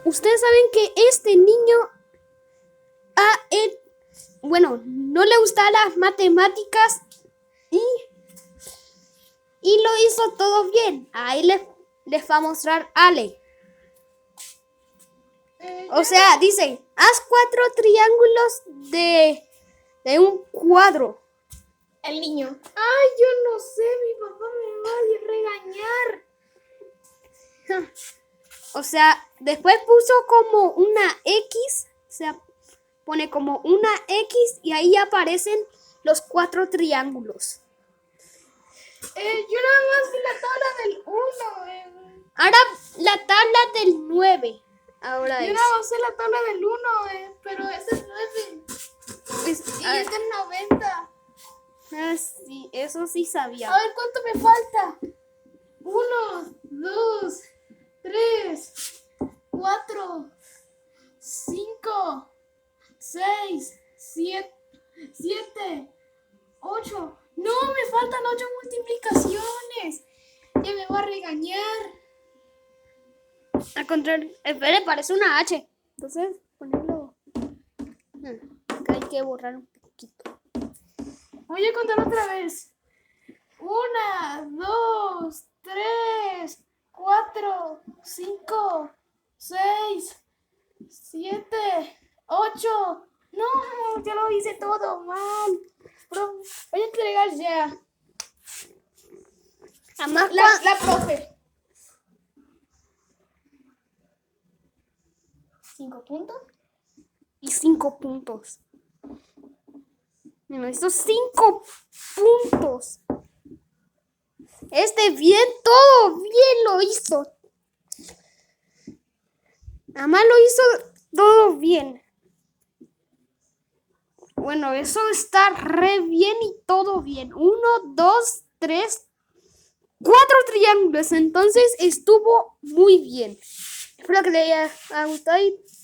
ustedes saben que este niño, bueno, no le gustaban las matemáticas y lo hizo todo bien. Ahí les va a mostrar Ale. O sea, dice, haz 4 triángulos de un cuadro. El niño. Ay, yo no sé, mi papá me va a regañar. O sea, después puso como una X, o sea, pone como una X y ahí aparecen los 4 triángulos. Yo nada más vi la tabla del 1. Ahora la tabla del 9. Ahora Yo nada más sé la tabla del 1, pero ese es 9. Y este es 90. Sí, eso sí sabía. A ver, ¿cuánto me falta? 1, 2, 3, 4, 5, 6, 7, 8. No, me faltan 8 multiplicaciones. Ya me va a regañar. Al contrario, espere, parece una H. Entonces, ponerlo. Acá hay que borrar un poquito. Voy a contar otra vez. 1, 2, 3, 4, 5, 6, 7, 8. No, ya lo hice todo mal. Pero voy a entregar ya. Además, La profe. 5 puntos. Y 5 puntos. Bueno, estos 5 puntos. Todo bien lo hizo. Además lo hizo todo bien. Bueno, eso está re bien y todo bien. 1, 2, 3, 4 triángulos. Entonces estuvo muy bien. Espero que les haya gustado y